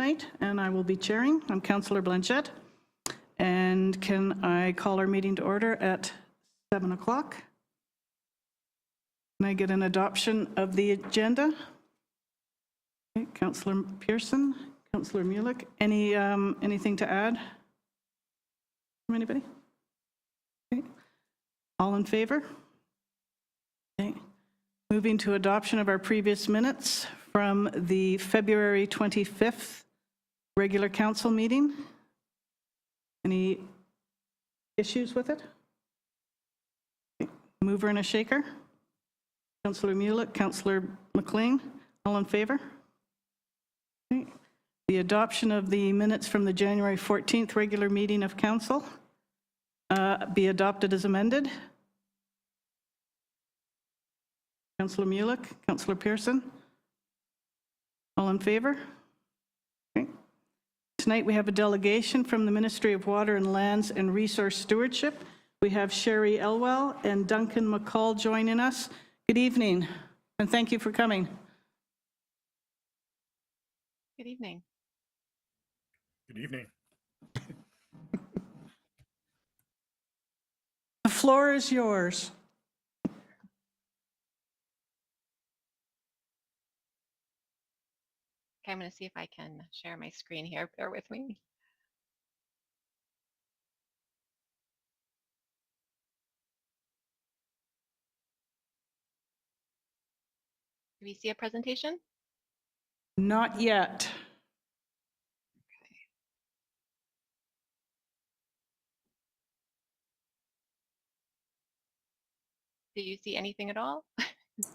tonight, and I will be chairing. I'm Councillor Blanchette. And can I call our meeting to order at 7 o'clock? Can I get an adoption of the agenda? Okay, Councillor Pearson, Councillor Mulek, anything to add from anybody? Okay. All in favor? Okay. Moving to adoption of our previous minutes from the February 25th regular council meeting. Any issues with it? Okay. Mover and a shaker? Councillor Mulek, Councillor McLean, all in favor? Okay. The adoption of the minutes from the January 14th regular meeting of council be adopted as amended. Councillor Mulek, Councillor Pearson, all in favor? Okay. Tonight we have a delegation from the Ministry of Water and Lands and Resource Stewardship. We have Sherry Elwell and Duncan McCall joining us. Good evening, and thank you for coming. Good evening. Good evening. The floor is yours. Okay, I'm going to see if I can share my screen here. Bear with me. Do we see a presentation? Not yet. Do you see anything at all?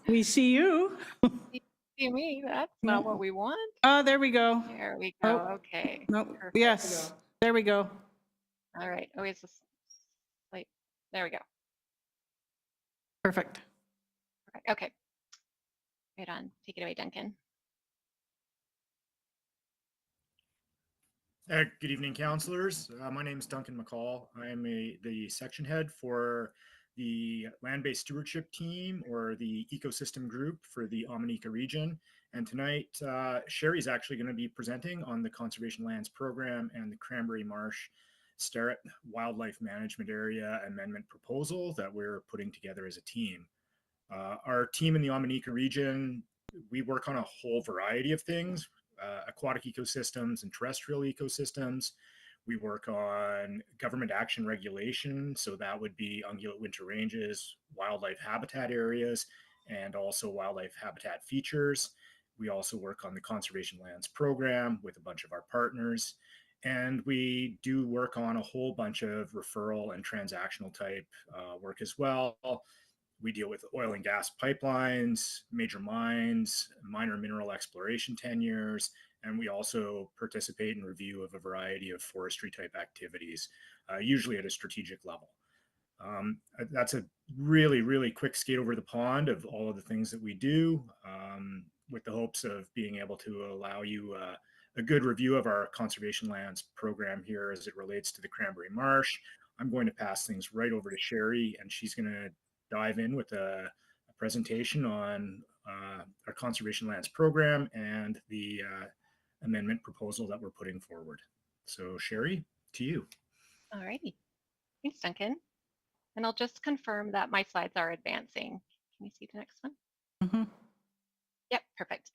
We see you. You see me? That's not what we want. Oh, there we go. There we go. Oh, Okay. no. Perfect. Yes, there we go. All right. Oh, it's just like, there we go. Perfect. Okay. Right on. Take it away, Duncan. Good evening, councillors. My name is Duncan McCall. I am the section head for the land-based stewardship team, or the ecosystem group for the Omineca region. And tonight, Sherry is actually going to be presenting on the Conservation Lands Program and the Cranberry Marsh Starrett Wildlife Management Area Amendment proposal that we're putting together as a team. Our team in the Omineca region, we work on a whole variety of things. Aquatic ecosystems and terrestrial ecosystems. We work on government action regulation, so that would be ungulate winter ranges, wildlife habitat areas, and also wildlife habitat features. We also work on the Conservation Lands Program with a bunch of our partners, and we do work on a whole bunch of referral and transactional type work as well. We deal with oil and gas pipelines, major mines, minor mineral exploration tenures, and we also participate in review of a variety of forestry type activities, usually at a strategic level. That's a really, really quick skate over the pond of all of the things that we do, with the hopes of being able to allow you a good review of our conservation lands program here as it relates to the Cranberry Marsh. I'm going to pass things right over to Sherry, and she's going to dive in with a presentation on our conservation lands program and the amendment proposal that we're putting forward. So Sherry, to you. All righty. Thanks, Duncan. And I'll just confirm that my slides are advancing. Can you see the next one? Mm-hmm. Yep, perfect.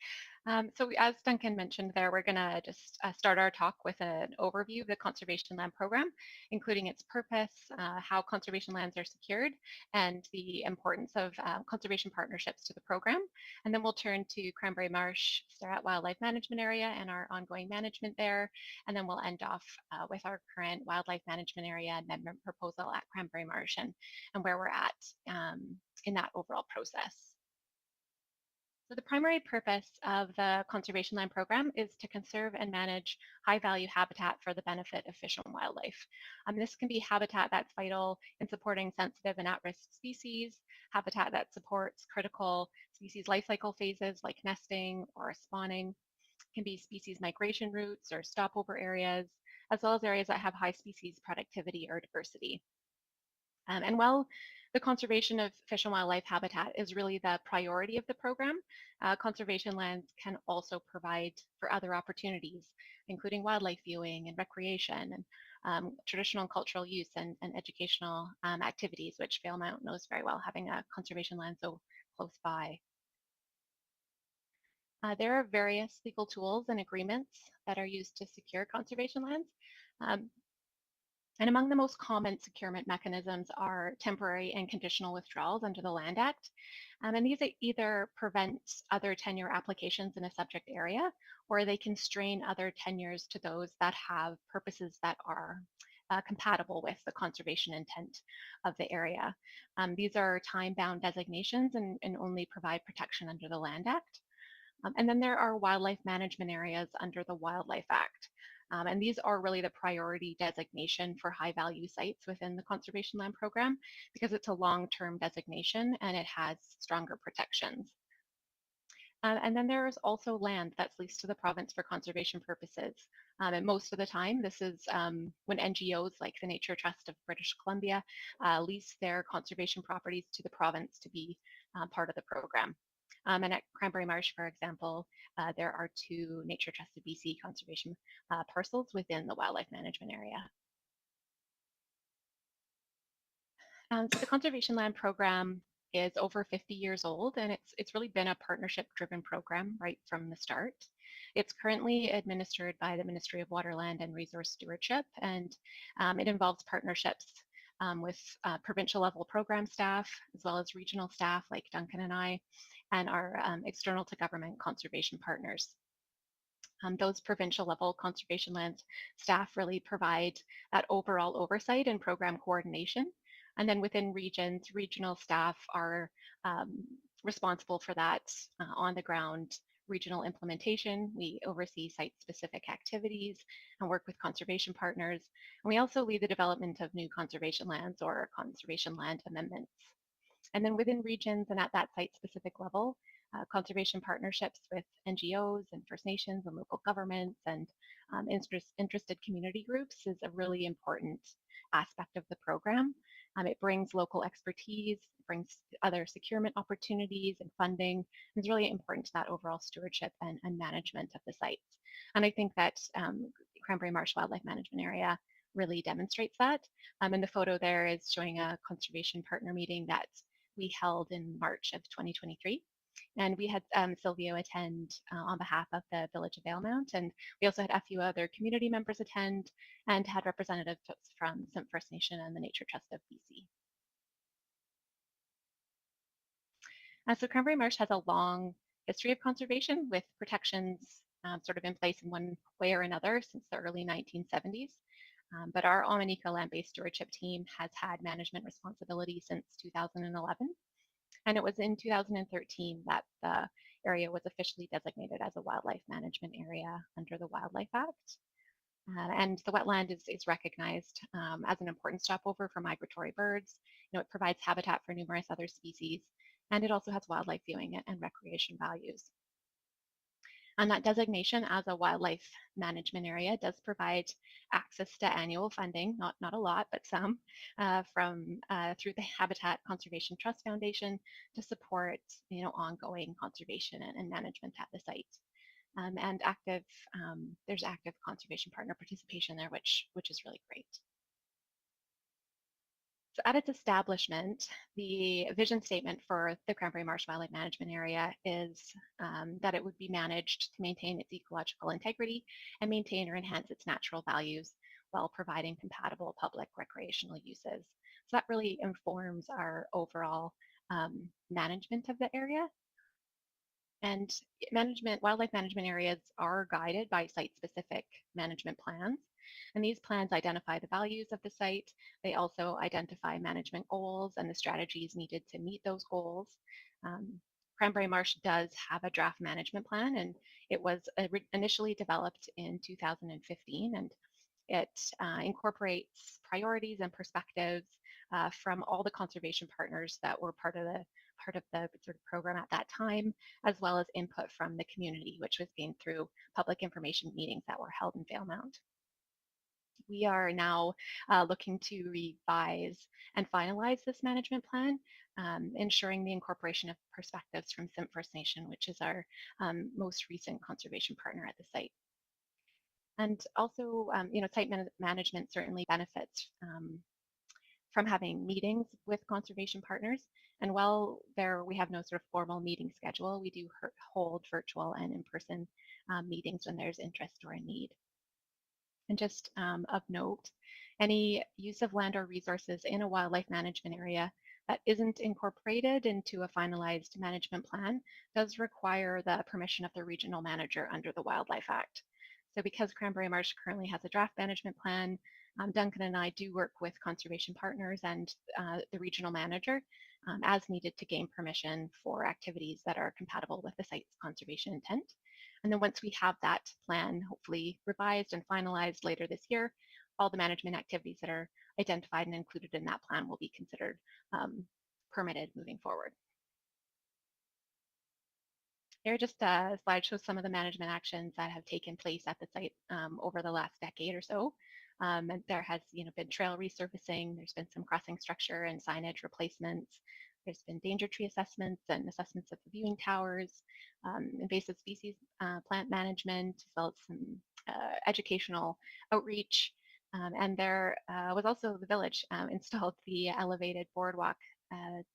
So as Duncan mentioned there, we're going to just start our talk with an overview of the Conservation Land Program, including its purpose, how conservation lands are secured, and the importance of conservation partnerships to the program. And then we'll turn to Cranberry Marsh Starrett Wildlife Management Area and our ongoing management there. And then we'll end off with our current Wildlife Management Area Amendment proposal at Cranberry Marsh and where we're at in that overall process. So the primary purpose of the Conservation Land Program is to conserve and manage high-value habitat for the benefit of fish and wildlife. This can be habitat that's vital in supporting sensitive and at-risk species, habitat that supports critical species life cycle phases like nesting or spawning. It can be species migration routes or stopover areas, as well as areas that have high species productivity or diversity. And while The conservation of fish and wildlife habitat is really the priority of the program. Conservation lands can also provide for other opportunities, including wildlife viewing and recreation and traditional and cultural use and educational activities, which Valemount knows very well, having a conservation land so close by. There are various legal tools and agreements that are used to secure conservation lands. Um, and among the most common securement mechanisms are temporary and conditional withdrawals under the Land Act. And these either prevent other tenure applications in a subject area, or they constrain other tenures to those that have purposes that are compatible with the conservation intent of the area. These are time-bound designations and only provide protection under the Land Act. And then there are wildlife management areas under the Wildlife Act. And these are really the priority designation for high value sites within the conservation land program because it's a long-term designation and it has stronger protections. And then there is also land that's leased to the province for conservation purposes. And most of the time, this is when NGOs like the Nature Trust of British Columbia lease their conservation properties to the province to be part of the program. And at Cranberry Marsh, for example, there are 2 Nature Trust of BC conservation parcels within the wildlife management area. So the conservation land program is over 50 years old, and it's really been a partnership-driven program right from the start. It's currently administered by the Ministry of Water, Land and Resource Stewardship, and it involves partnerships with provincial level program staff, as well as regional staff like Duncan and I, and our external to government conservation partners. Those provincial level conservation lands staff really provide that overall oversight and program coordination. And then within regions, regional staff are responsible for that on the ground regional implementation. We oversee site-specific activities and work with conservation partners. And we also lead the development of new conservation lands or conservation land amendments. And then within regions and at that site-specific level, conservation partnerships with NGOs and First Nations and local governments and interested community groups is a really important aspect of the program. It brings local expertise, it brings other securement opportunities and funding. It's really important to that overall stewardship and management of the sites. And I think that Cranberry Marsh Wildlife Management Area really demonstrates that. And the photo there is showing a conservation partner meeting that we held in March of 2023. And we had Silvio attend on behalf of the Village of Valemount. And we also had a few other community members attend and had representatives from some First Nation and the Nature Trust of BC. So Cranberry Marsh has a long history of conservation with protections sort of in place in one way or another since the early 1970s. But our Omineeqa land-based stewardship team has had management responsibility since 2011. And it was in 2013 that the area was officially designated as a wildlife management area under the Wildlife Act. And the wetland is recognized as an important stopover for migratory birds. It provides habitat for numerous other species, and it also has wildlife viewing and recreation values. And that designation as a wildlife management area does provide access to annual funding, not a lot, but some, through the Habitat Conservation Trust Foundation to support ongoing conservation and management at the site. And there's active conservation partner participation there, which is really great. So at its establishment, the vision statement for the Cranberry Marsh Wildlife Management Area is that it would be managed to maintain its ecological integrity and maintain or enhance its natural values while providing compatible public recreational uses. So that really informs our overall management of the area. And wildlife management areas are guided by site-specific management plans. And these plans identify the values of the site. They also identify management goals and the strategies needed to meet those goals. Cranberry Marsh does have a draft management plan, and it was initially developed in 2015, and it incorporates priorities and perspectives from all the conservation partners that were part of the sort of program at that time, as well as input from the community, which was gained through public information meetings that were held in Valemount. We are now looking to revise and finalize this management plan, ensuring the incorporation of perspectives from Sim First Nation, which is our most recent conservation partner at the site. And also, site management certainly benefits from having meetings with conservation partners. And while we have no sort of formal meeting schedule, we do hold virtual and in-person meetings when there's interest or a need. And just of note, any use of land or resources in a wildlife management area that isn't incorporated into a finalized management plan does require the permission of the regional manager under the Wildlife Act. So because Cranberry Marsh currently has a draft management plan, Duncan and I do work with conservation partners and the regional manager as needed to gain permission for activities that are compatible with the site's conservation intent. And then once we have that plan, hopefully revised and finalized later this year, all the management activities that are identified and included in that plan will be considered permitted moving forward. Here, just a slide shows some of the management actions that have taken place at the site over the last decade or so. And there has been trail resurfacing, there's been some crossing structure and signage replacements, there's been danger tree assessments and assessments of the viewing towers, invasive species plant management, as well as some educational outreach. And there was also the village installed the elevated boardwalk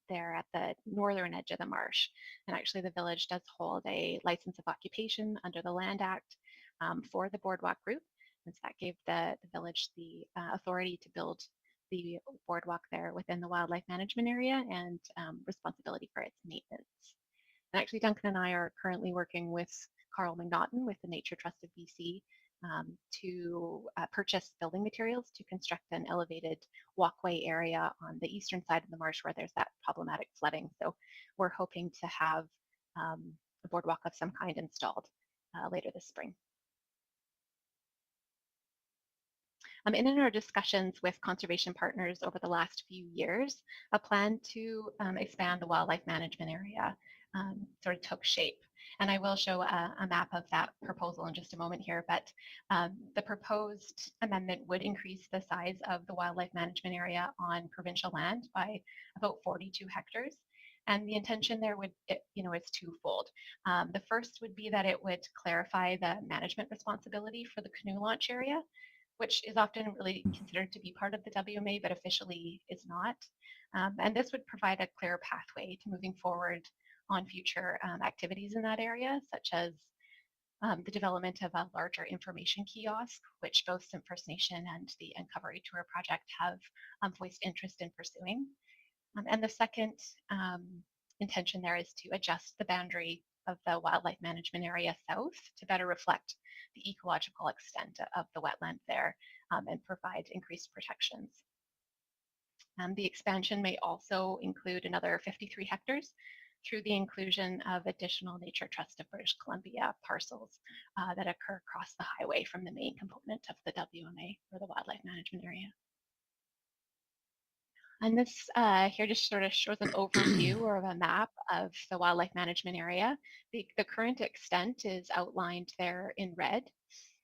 there at the northern edge of the marsh. And actually the village does hold a license of occupation under the Land Act for the boardwalk route. And so that gave the village the authority to build the boardwalk there within the wildlife management area and responsibility for its maintenance. And actually Duncan and I are currently working with Carl McNaughton with the Nature Trust of BC to purchase building materials to construct an elevated walkway area on the eastern side of the marsh where there's that problematic flooding. So we're hoping to have a boardwalk of some kind installed later this spring. In our discussions with conservation partners over the last few years, a plan to expand the wildlife management area sort of took shape. And I will show a map of that proposal in just a moment here, but the proposed amendment would increase the size of the wildlife management area on provincial land by about 42 hectares. And the intention there would, is twofold. The first would be that it would clarify the management responsibility for the canoe launch area, which is often really considered to be part of the WMA, but officially is not. And this would provide a clear pathway to moving forward on future activities in that area, such as the development of a larger information kiosk, which both Sim First Nation and the Uncovery Tour project have voiced interest in pursuing. And the second intention there is to adjust the boundary of the wildlife management area south to better reflect the ecological extent of the wetland there and provide increased protections. The expansion may also include another 53 hectares through the inclusion of additional Nature Trust of British Columbia parcels that occur across the highway from the main component of the WMA, or the wildlife management area. And this here just sort of shows an overview or a map of the wildlife management area. The current extent is outlined there in red,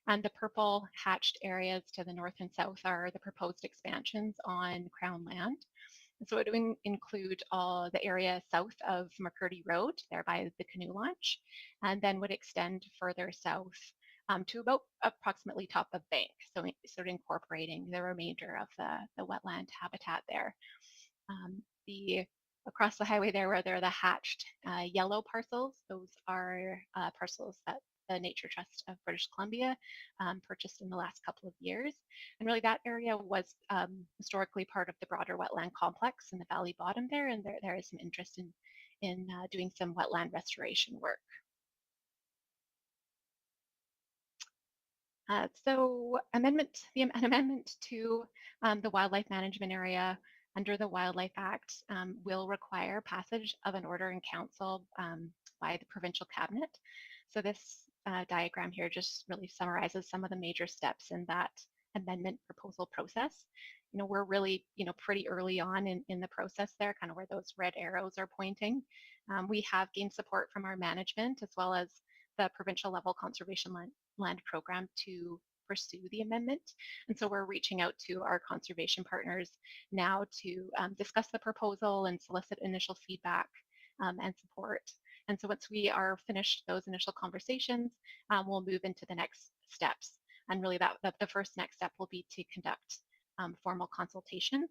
and the purple hatched areas to the north and south are the proposed expansions on Crown land. And so it would include all the area south of McCurdy Road, there by the canoe launch, and then would extend further south to about approximately top of bank, so sort of incorporating the remainder of the wetland habitat there. Across the highway there where there are the hatched yellow parcels, those are parcels that the Nature Trust of British Columbia purchased in the last couple of years. And really that area was historically part of the broader wetland complex in the valley bottom there, and there is some interest in doing some wetland restoration work. So an amendment to the wildlife management area under the Wildlife Act will require passage of an order in council by the provincial cabinet. So this diagram here just really summarizes some of the major steps in that amendment proposal process. We're really, pretty early on in the process there, kind of where those red arrows are pointing. We have gained support from our management as well as the provincial level conservation land program to pursue the amendment. And so we're reaching out to our conservation partners now to discuss the proposal and solicit initial feedback and support. And so once we are finished those initial conversations, we'll move into the next steps. And really the first next step will be to conduct formal consultation.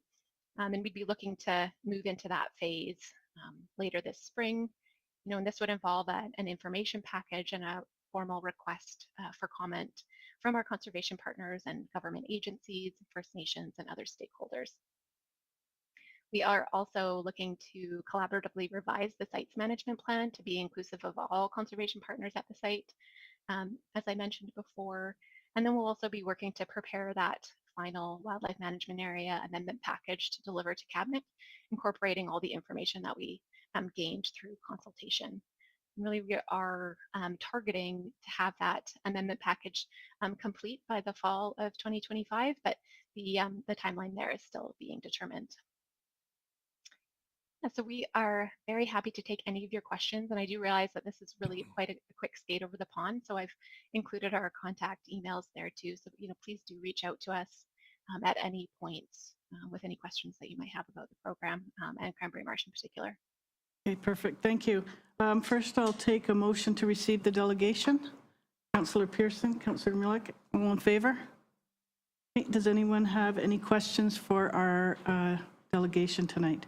And we'd be looking to move into that phase later this spring. And this would involve an information package and a formal request for comment from our conservation partners and government agencies, First Nations, and other stakeholders. We are also looking to collaboratively revise the site's management plan to be inclusive of all conservation partners at the site, as I mentioned before. And then we'll also be working to prepare that final wildlife management area amendment package to deliver to Cabinet, incorporating all the information that we gained through consultation. And really, we are targeting to have that amendment package complete by the fall of 2025, but the timeline there is still being determined. So we are very happy to take any of your questions, and I do realize that this is really quite a quick skate over the pond, so I've included our contact emails there too, so please do reach out to us at any point with any questions that you might have about the program and Cranberry Marsh in particular. Okay, perfect. Thank you. First, I'll take a motion to receive the delegation. Councillor Pearson, Councillor Mullick, all in favor? Okay, does anyone have any questions for our delegation tonight?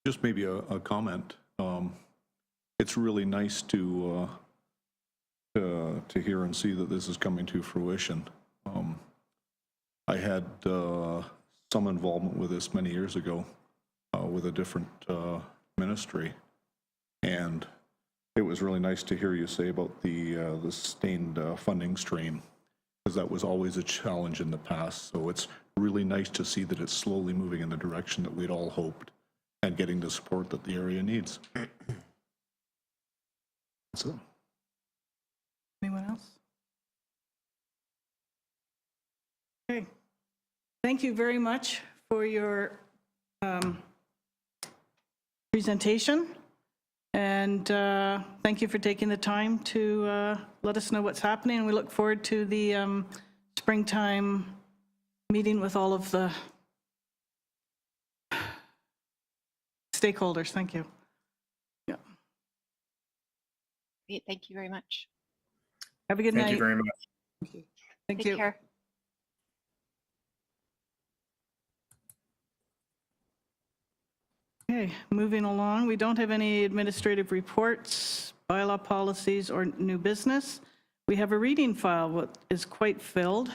Just maybe a comment. It's really nice to hear and see that this is coming to fruition. I had some involvement with this many years ago with a different ministry, and it was really nice to hear you say about the sustained funding stream, because that was always a challenge in the past. So it's really nice to see that it's slowly moving in the direction that we'd all hoped, and getting the support that the area needs. That's it. Anyone else? Okay. Thank you very much for your presentation, and thank you for taking the time to let us know what's happening. And we look forward to the springtime meeting with all of the stakeholders. Thank you. Yeah. Great, thank you very much. Have a good night. Thank you very much. Thank Take you. care. Okay, moving along. We don't have any administrative reports, bylaw policies, or new business. We have a reading file that is quite filled.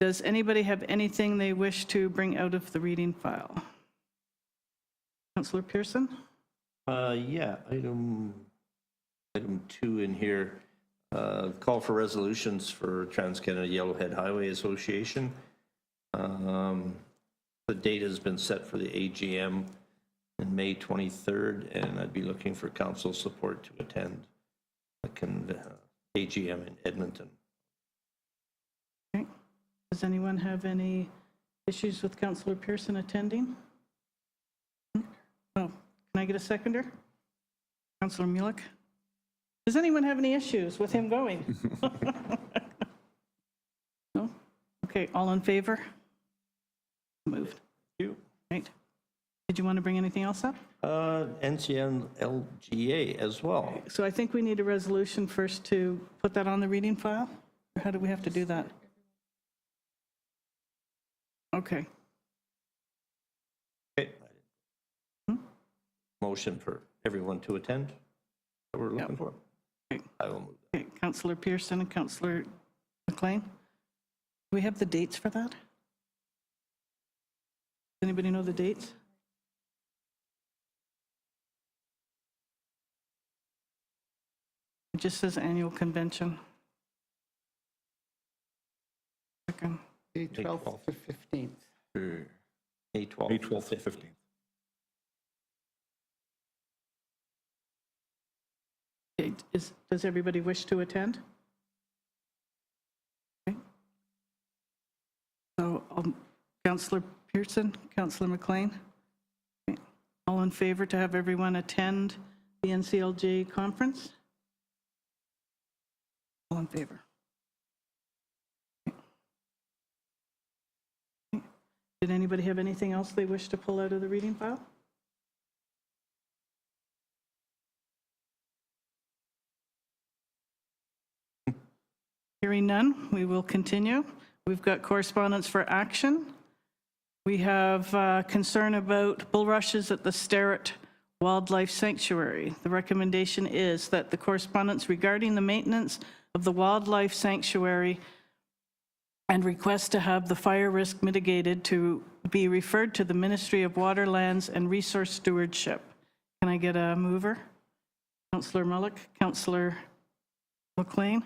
Does anybody have anything they wish to bring out of the reading file? Councillor Pearson? Yeah, item 2 in here, call for resolutions for Trans-Canada Yellowhead Highway Association. The date has been set for the AGM in May 23rd, and I'd be looking for council support to attend the AGM in Edmonton. Okay. Does anyone have any issues with Councillor Pearson attending? Oh, can I get a seconder? Councillor Mullick? Does anyone have any issues with him going? No? Okay, all in favor? Moved. You. Right. Did you want to bring anything else up? NCN LGA as well. So I think we need a resolution first to put that on the reading file? Or how do we have to do that? Okay. Okay. Motion for everyone to attend that we're looking for. Okay. I will move Okay, Councillor Pearson and Councillor McLean. Do we have the dates for that? Does anybody know the dates? It just says annual convention. Second. May 12th to 15th. that. May 12th. May 12th to 15th. Okay, does everybody wish to attend? Okay. So Councillor Pearson, Councillor McLean, okay. All in favor to have everyone attend the NCLJ conference? All in favor? Did anybody have anything else they wish to pull out of the reading file? Hearing none, we will continue. We've got correspondence for action. We have concern about bulrushes at the Sterrett Wildlife Sanctuary. The recommendation is that the correspondence regarding the maintenance of the wildlife sanctuary and request to have the fire risk mitigated to be referred to the Ministry of Water, Lands and Resource Stewardship. Can I get a mover? Councillor Mullock, Councillor McLean?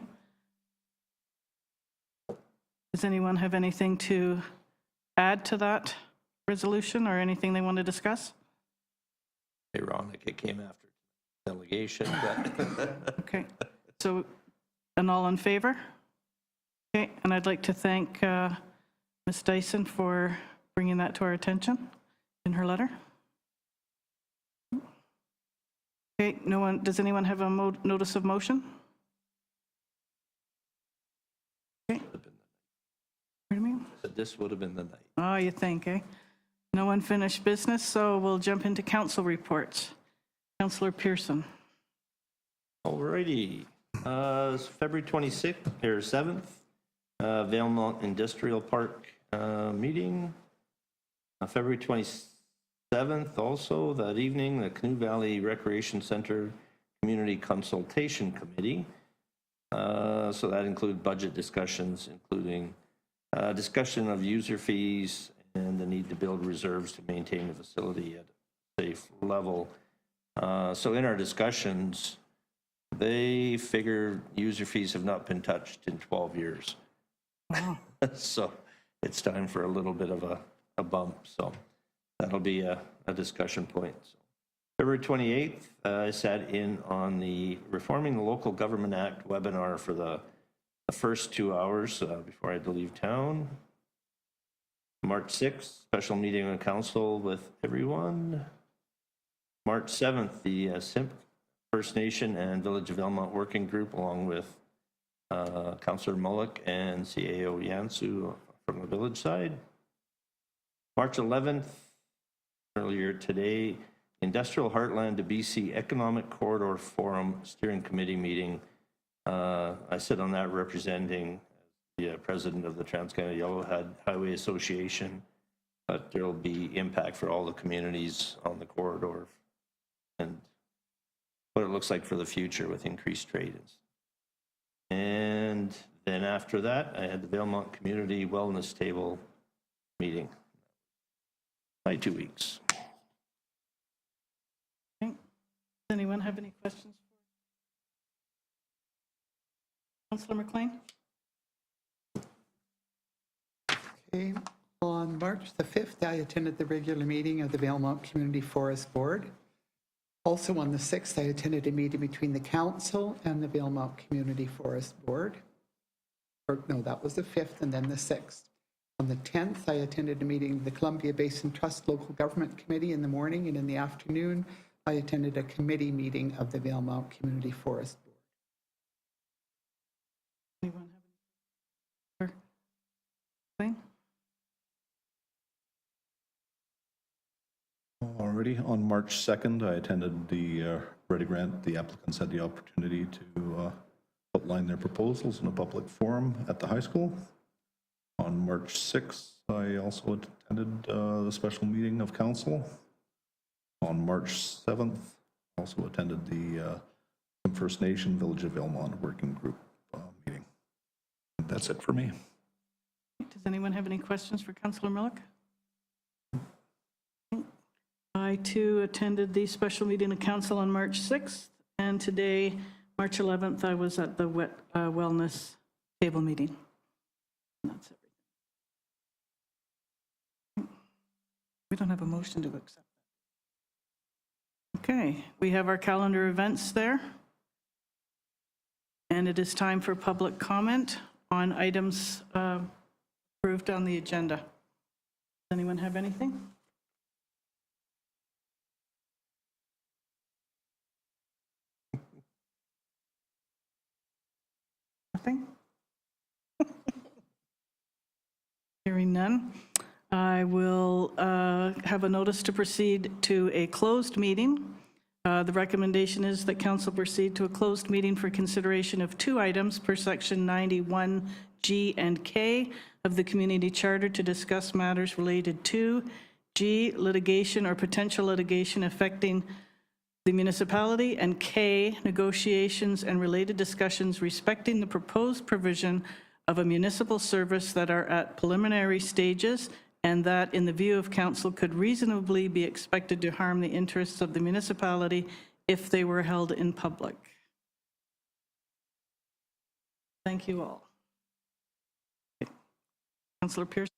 Does anyone have anything to add to that resolution or anything they want to discuss? Ironic, it came after delegation, but Okay, so, and all in favor? Okay, and I'd like to thank Ms. Dyson for bringing that to our attention in her letter. Okay, no one, does anyone have a notice of motion? Okay. Pardon me? this would have been the night. Oh, you think, eh? No unfinished business, so we'll jump into council reports. Councillor Pearson. Alrighty, February 26th or 7th, Valemount Industrial Park meeting. February 27th also, that evening, the Canoe Valley Recreation Center Community Consultation Committee. So that included budget discussions, including discussion of user fees and the need to build reserves to maintain the facility at a safe level. So in our discussions, they figure user fees have not been touched in 12 years. Wow. So it's time for a little bit of a bump. So that'll be a discussion point. So February 28th, I sat in on the Reforming the Local Government Act webinar for the first 2 hours before I had to leave town. March 6th, special meeting of council with everyone. March 7th, the SIMP First Nation and Village of Valemount Working Group, along with Councillor Mullock and CAO Yansu from the village side. March 11th, earlier today, Industrial Heartland to BC Economic Corridor Forum Steering Committee meeting. I sit on that representing the president of the Trans-Canada Yellowhead Highway Association, but there will be impact for all the communities on the corridor and what it looks like for the future with increased trade. And then after that, I had the Valemount Community Wellness Table meeting. By 2 weeks. Okay. Does anyone have any questions? Councillor McLean? Okay, on March the 5th, I attended the regular meeting of the Valemount Community Forest Board. Also on the 6th, I attended a meeting between the council and the Valemount Community Forest Board. Or no, that was the 5th and then the 6th. On the 10th, I attended a meeting of the Columbia Basin Trust Local Government Committee in the morning, and in the afternoon, I attended a committee meeting of the Valemount Community Forest Board. Anyone have any? McLean? Already on March 2nd, I attended the Ready Grant. The applicants had the opportunity to outline their proposals in a public forum at the high school. On March 6th, I also attended the special meeting of council. On March 7th, also attended the First Nation Village of Valemount Working Group meeting. And that's it for me. Does anyone have any questions for Councillor Mullock? I too attended the special meeting of council on March 6th, and today, March 11th, I was at the wellness table meeting. And that's everything. We don't have a motion to accept that. Okay, we have our calendar events there. And it is time for public comment on items approved on the agenda. Does anyone have anything? Nothing? Hearing none, I will have a notice to proceed to a closed meeting. The recommendation is that council proceed to a closed meeting for consideration of 2 items per section 91G and K of the Community Charter to discuss matters related to G, litigation or potential litigation affecting the municipality, and K, negotiations and related discussions respecting the proposed provision of a municipal service that are at preliminary stages and that, in the view of council, could reasonably be expected to harm the interests of the municipality if they were held in public. Thank you all. Councillor Pearson?